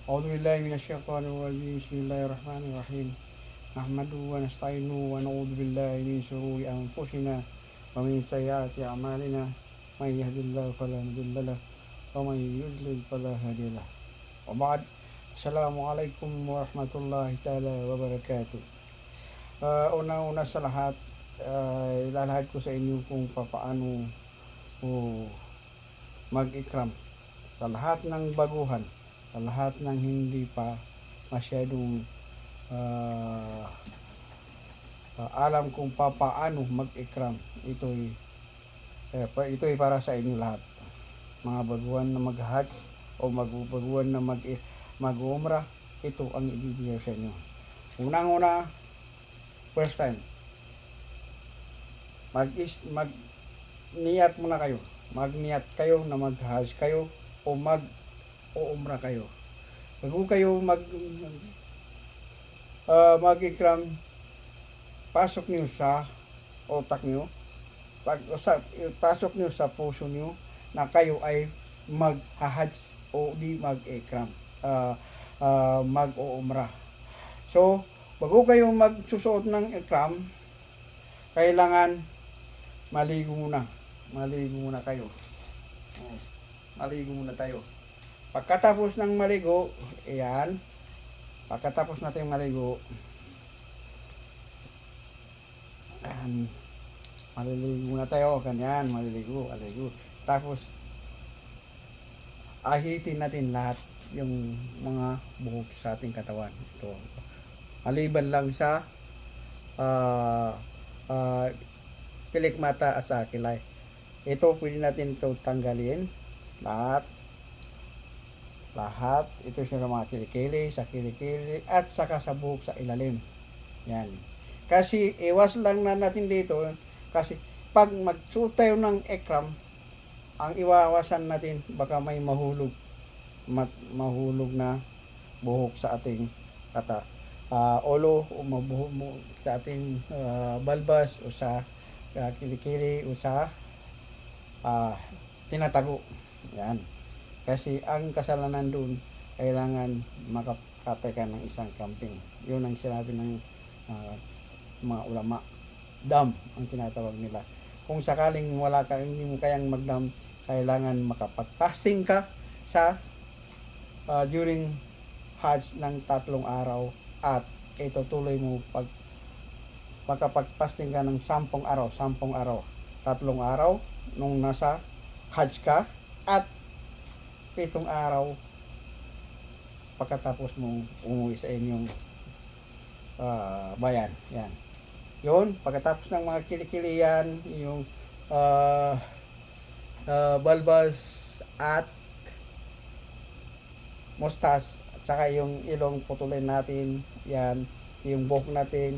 أعوذ بالله من الشيطان الرجيم بسم الله الرحمن الرحيم نحمده ونستعينه ونعوذ بالله من شرور أنفسنا ومن سيئات أعمالنا من يهد الله فلا مضل له ومن يضلل فلا هادي له وبعد السلام عليكم ورحمة الله تعالى وبركاته. Una-una sa lahat, ilalahad ko sa inyo kung paano mag-ikram sa lahat ng baguhan, sa lahat ng hindi pa masyadong uh, alam kung paano mag-ikram. Ito'y para sa inyo lahat. Mga baguhan na mag-hajj o baguhan na mag-umrah, ito ang ibibigay sa inyo. Unang-una, first time, mag-niyat muna kayo. Mag-niyat kayo na mag-hajj kayo o mag-umrah kayo. Bago kayo mag-ikram, pasok niyo sa otak niyo, pasok niyo sa puso niyo na kayo ay mag-hajj o di mag-ikram, mag-umrah. So, bago kayo magsusuot ng ikram, kailangan maligo muna. Maligo muna kayo. Maligo muna tayo. Pagkatapos ng maligo, ayan, pagkatapos natin maligo, maliligo muna tayo, ganyan, maliligo. Tapos, ahitin natin lahat yung mga buhok sa ating katawan. Ito. Maliban lang sa pilik mata at sa kilay. Ito, pwede natin ito tanggalin. Lahat. Ito siya sa mga kilikili, sa kilikili, at saka sa buhok sa ilalim. Yan. Kasi, iwas lang na natin dito. Kasi, pag magsuot tayo ng ikram, ang iwawasan natin, baka may mahulog na buhok sa ating ulo o mabuhok mo sa ating balbas o sa kilikili o sa tinatago. Yan. Kasi ang kasalanan doon, kailangan makapatay ka ng isang kambing. Yun ang sinabi ng mga ulama. Dam ang tinatawag nila. Kung sakaling hindi mo kayang magdam, kailangan makapag-fasting ka sa during Hajj ng 3 araw at itutuloy mo makapag-fasting ka ng 10 araw, 3 araw nung nasa Hajj ka at 7 araw pagkatapos mong umuwi sa inyong bayan. Yan. Yun, pagkatapos ng mga kilikili yan, yung balbas at mustas, at saka yung ilong putulin natin, yan, yung buhok natin.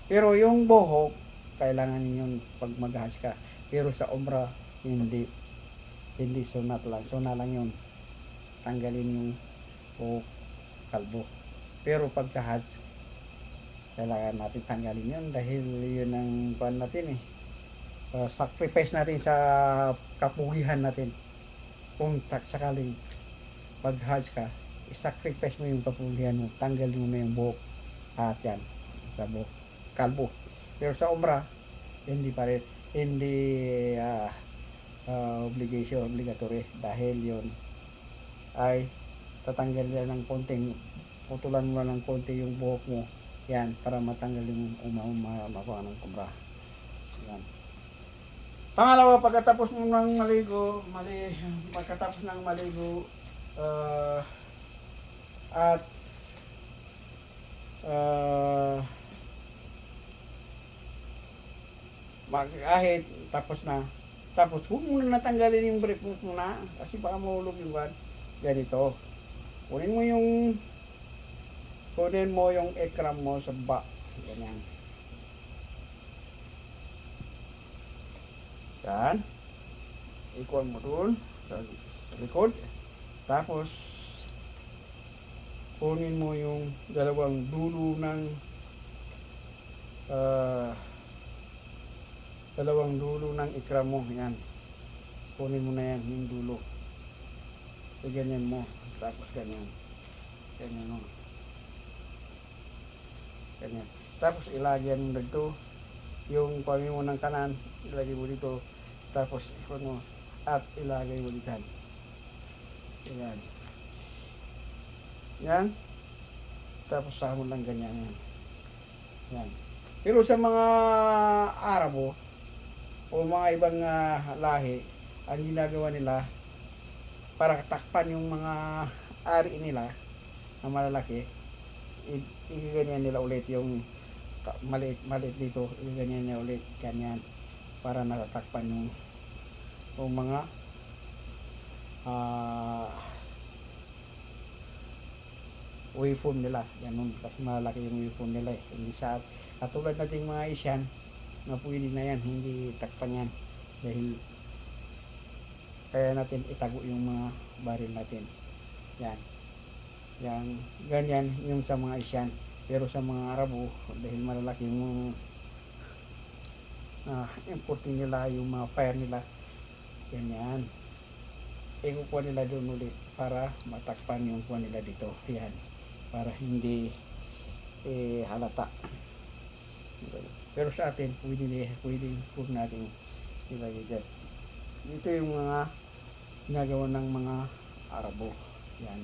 Pero yung buhok, kailangan yun pag mag-hajj ka. Pero sa umrah, hindi sunat lang. Sunat lang yun. Tanggalin yung buhok, kalbo. Pero pag sa hajj, kailangan natin tanggalin yun dahil yun ang pan natin sacrifice natin sa kapugihan natin. Kung sakaling pag-hajj ka, i-sacrifice mo yung kapugihan mo, tanggalin mo na yung buhok at yan, sa buhok, kalbo. Pero sa umrah, hindi pa rin, hindi obligatory dahil yun ay tatanggal nila ng konting, putulan mo lang ng konti yung buhok mo, yan, para matanggal yung makuha ng umrah. Yan. Pangalawa, pagkatapos mo ng maligo, at mag-ahit, tapos huwag mo na natanggalin yung brief mo muna kasi baka mahulog yung bag. Ganito, kunin mo yung ikram mo sa ganyan. Yan, ikuan mo dun sa likod, tapos kunin mo yung dalawang dulo ng ikram mo. Yan, kunin mo na yan, yung dulo, ganyan mo, tapos ganyan. Ganyan o. Ganyan. Tapos ilagyan mo dito. Yung pami mo ng kanan, ilagay mo dito. Tapos ikon mo. At ilagay mo dito. Yan. Yan. Tapos saka mo lang ganyan. Yan. Yan. Pero sa mga Arabo o mga ibang lahi, ang ginagawa nila para takpan yung mga ari nila na malalaki, igaganyan nila ulit yung maliit dito, igaganyan niya ulit ganyan para natatakpan yung mga waveform nila. Ganun kasi malaki yung waveform nila eh. Hindi sa katulad nating mga Asian na pwede na yan, hindi takpan yan dahil kaya natin itago yung mga baril natin. Yan. Yan. Ganyan yung sa mga Asian. Pero sa mga Arabo, dahil malalaki yung importing nila, yung mga fire nila, ganyan. Ikukuha nila doon ulit para matakpan yung kuha nila dito. Yan. Para hindi halata. Pero sa atin, pwede natin ilagay dyan. Ito yung mga ginagawa ng mga Arabo. Yan.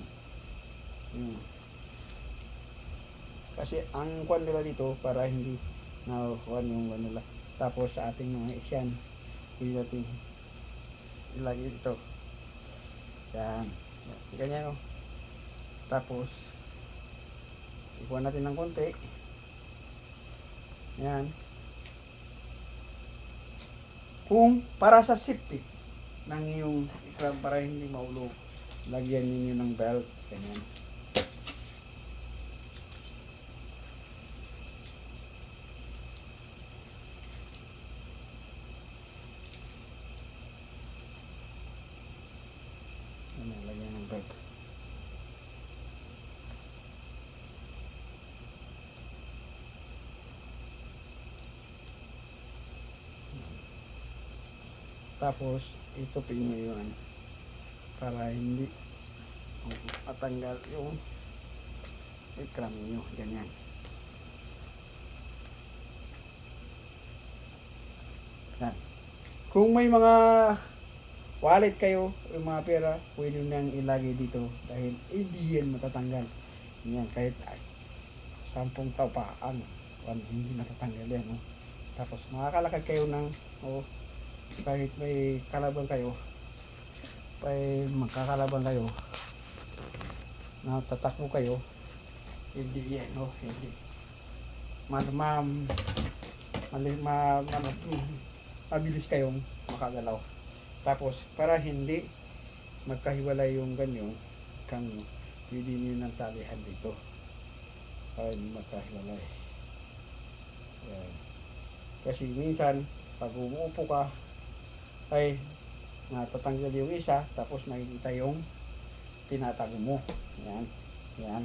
Kasi ang kwan nila dito para hindi nakuha yung kwan nila. Tapos sa ating mga Asian, pwede natin ilagay dito. Yan. Ganyan o. Tapos ikuha natin ng konti. Yan. Kung para sa safety ng iyong ikram para hindi maulog, lagyan ninyo ng belt. Ganyan. Lagyan ng belt. Tapos ito pinuyuan para hindi matanggal yung ikram nyo. Ganyan. Yan. Kung may mga wallet kayo, yung mga pera, pwede nang ilagay dito dahil hindi yan matatanggal. Yan, kahit 10 tao pa hindi matatanggal yan. Tapos makakalakad kayo ng kahit may kalaban kayo, magkakalaban kayo, tatakbo kayo, hindi yan, hindi mabilis kayong makagalaw. Tapos para hindi magkahiwalay yung ganyo kang pwede nyo ng talihan dito para hindi magkahiwalay. Yan. Kasi minsan pag umuupo ka ay natatanggal yung isa, tapos nakikita yung tinatago mo. Yan. Yan.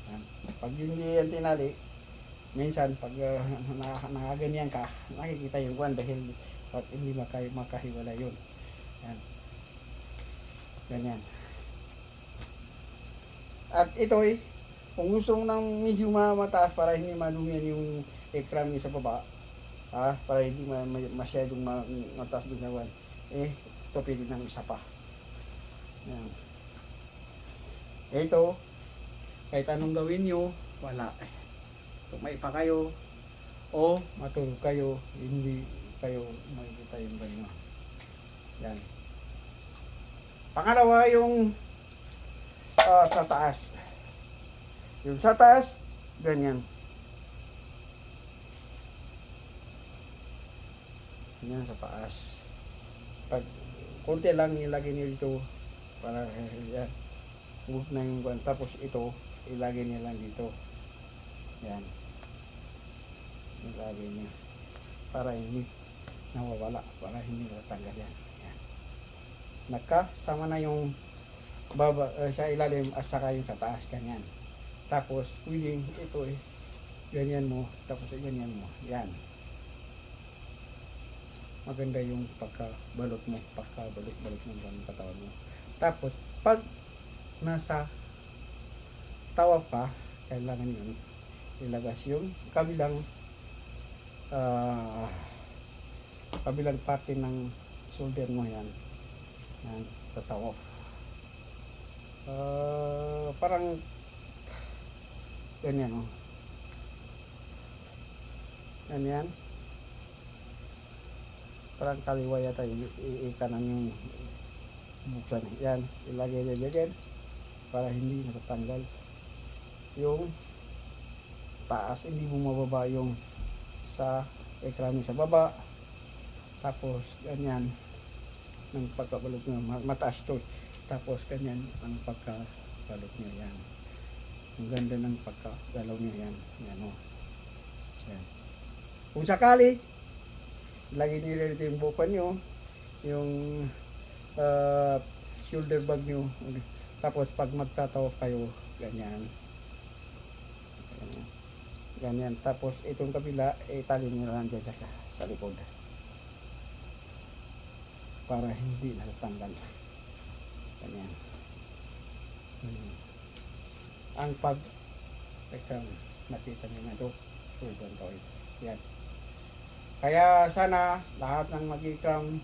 Yan. Pag hindi yan tinali, minsan pag nakaganyan ka, nakikita yung kwan dahil pag hindi makahiwala yun. Yan. Ganyan. At ito kung gusto mo ng medyo mataas para hindi malumian yung ikram nyo sa baba, para hindi masyadong mataas doon sa kwan, ito pili ng isa pa. Yan. Ito, kahit anong gawin nyo, wala. Tumay pa kayo, o matulog kayo, hindi kayo makikita yung ganyan. Yan. Pangalawa yung sa taas. Yung sa taas, ganyan. Ganyan sa taas. Pag konti lang ilagay niyo dito para yan. Huwag na yung kwan. Tapos ito, ilagay niyo lang dito. Yan. Ilagay niyo. Para hindi nawawala. Para hindi natanggal yan. Yan. Nagkasama na yung baba, sa ilalim at saka yung sa taas. Ganyan. Tapos, pwedeng ito ganyan mo. Tapos ganyan mo. Yan. Maganda yung pagkabalot mo. Pagkabalot mo ng katawan mo. Tapos, pag nasa tawag ka, kailangan yun ilagas yung ah, kabilang parte ng shoulder mo yan. Yan, sa tawaf. Parang ganyan, oh. Ganyan. Parang kaliwa yata yung ikanan yung buksan. Yan, ilagay dyan para hindi natatanggal yung taas, hindi bumababa yung sa ekran sa baba. Tapos ganyan ng pagkabalot nyo, mataas to, tapos ganyan ang pagkabalot nyo. Yan, ang ganda ng pagkagalaw nyo. Yan, yan, oh. Yan. Kung sakali lagi nyo dito yung bukan nyo, yung shoulder bag nyo, tapos pag magtatawag kayo, ganyan. Ganyan. Tapos itong kabila, italin nyo lang dyan sa likod para hindi natatanggal. Ganyan. Ang nakita nyo na ito, sudan to. Yan. Kaya sana lahat ng mag-ikram,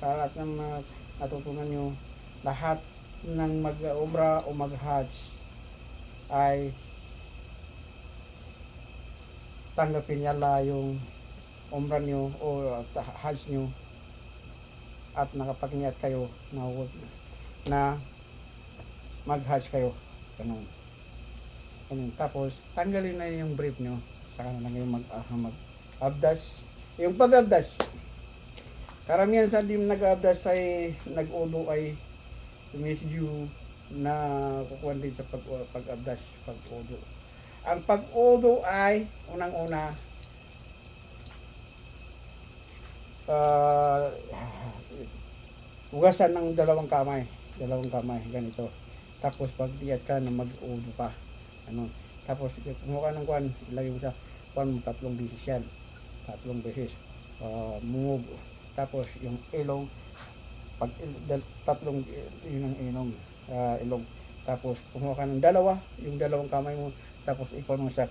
sa lahat ng natutunan nyo, lahat ng mag-umra o mag-hajj ay tanggapin yala yung umrah nyo o hajj nyo at nakapag-niyat kayo na mag-hajj kayo. Ganun. Tapos tanggalin na yung brief nyo, saka na lang yung mag-abdas. Yung pag-abdas, karamihan sa di nag-abdas ay nag-udo ay medyo na kukuha din sa pag-abdas, pag-udo. Ang pag-udo ay unang-una hugasan ng dalawang kamay ganito. Tapos pag diyat ka na mag-udo ka, tapos kumuha ka ng kuwan, ilagay mo sa kuwan mo 3 beses yan, 3 beses mungog. Tapos yung ilong, pag 3 yun ang ilong. Tapos kumuha ka ng yung dalawang kamay mo, tapos ipon mo sa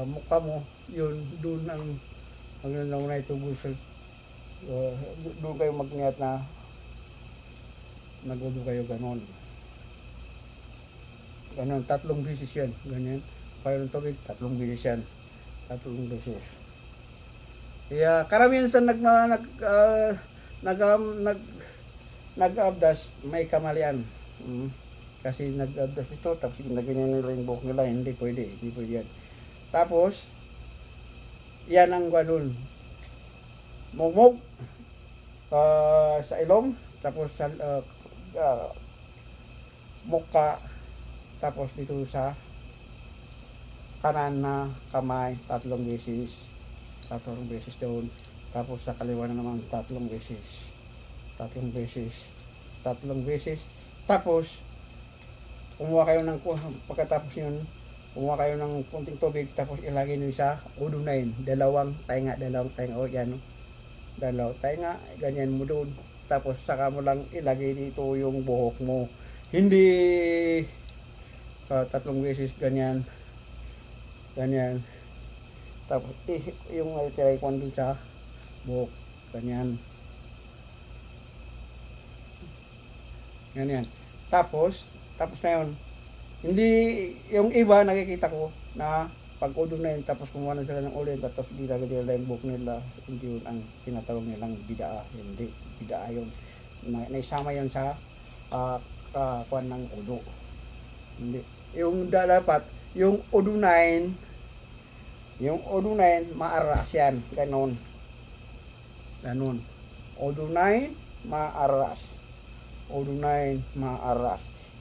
mukha mo, yun doon ang nauna itubol sa doon kayo magniyat na nagudo kayo. Ganon 3 beses yan, ganyan kayo ng tubig, 3 beses yan, 3 beses. Kaya karamihan sa nag-abdas may kamalian. Kasi nag-abdas ito, tapos ganyan nila yung buhok nila, hindi pwede yan. Tapos yan ang ganun, mumog sa ilong, tapos sa mukha, tapos dito sa kanan na kamay 3 beses doon, tapos sa kaliwa na naman 3 beses. Tapos kumuha kayo ng, pagkatapos yun, kumuha kayo ng kunting tubig, tapos ilagay nyo sa udunayin, dalawang tainga, o yan, dalawang tainga, ganyan mo doon. Tapos saka mo lang ilagay dito yung buhok mo, hindi 3 beses ganyan. Tapos yung tiray ko dun sa buhok, ganyan. Tapos na yun, hindi yung iba nakikita ko na pag udo na yun, tapos kumuha na sila ng ulit, tapos dilagay nila yung buhok nila, hindi yun ang tinatawag nilang bidaa. Hindi bidaa yun, naisama yun sa kuwan ng udo. Hindi yung dapat yung udunain maaras yan, ganon udunain maaras,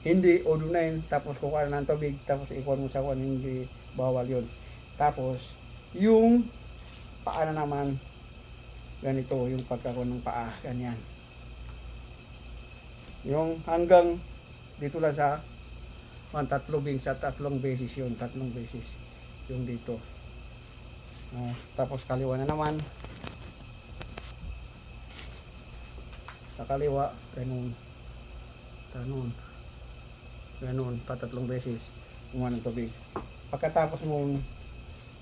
hindi udunain tapos kukuha ng tubig tapos ikuha mo sa kuwan, hindi, bawal yun. Tapos yung paa na naman ganito, yung pagkakuha ng paa, ganyan, yung hanggang dito lang sa 3 beses yun, 3 beses yung dito. Tapos kaliwa na naman, sa kaliwa, ganun. Ganun, patatlong beses. Kumuha ng tubig. Pagkatapos mong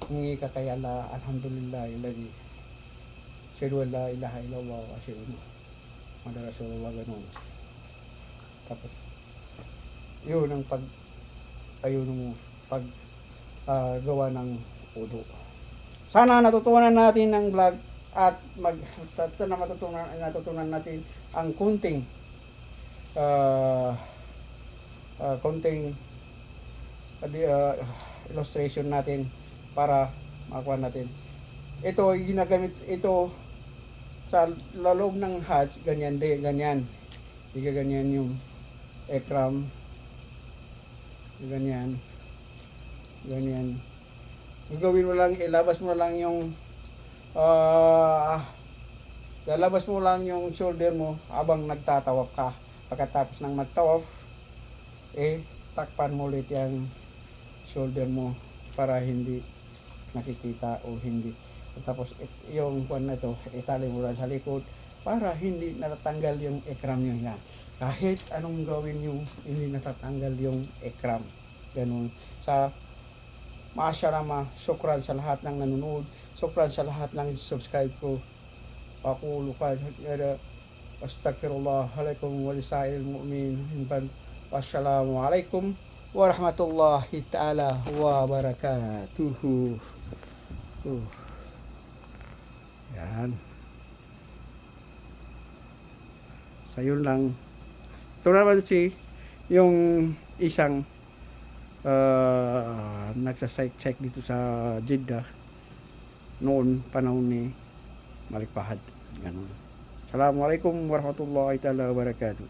humingi ka kay Allah, alhamdulillah, ilagi. Shadu la ilaha illallah wa shadu Muhammad Rasulullah, ganun. Tapos, yun ang gawa ng udo. Sana natutunan natin ng vlog at natutunan natin ang kunting illustration natin para makuha natin. Ito, ginagamit ito sa loob ng Hajj, ganyan. Hindi ganyan yung ekram. Ganyan. Gagawin mo lang, ilabas mo lang yung lalabas mo lang yung shoulder mo habang nagtatawaf ka. Pagkatapos ng magtawaf, takpan mo ulit yung shoulder mo para hindi nakikita o hindi. Tapos yung kuwan na ito, itali mo lang sa likod para hindi natatanggal yung ekram nyo yan. Kahit anong gawin nyo, hindi natatanggal yung ekram. Ganun. Masyarama, syukran sa lahat ng nanonood, syukran sa lahat ng subscribe ko. Aqulu qawli astaghfirullah alaikum wa lisairil mu'minin. Wassalamu alaikum warahmatullahi ta'ala wabarakatuh. Yan. So yun lang. Ito naman yung isang nagsasite-check dito sa Jeddah noon panahon ni Malik Fahad. Ganun. Assalamualaikum warahmatullahi ta'ala wabarakatuh.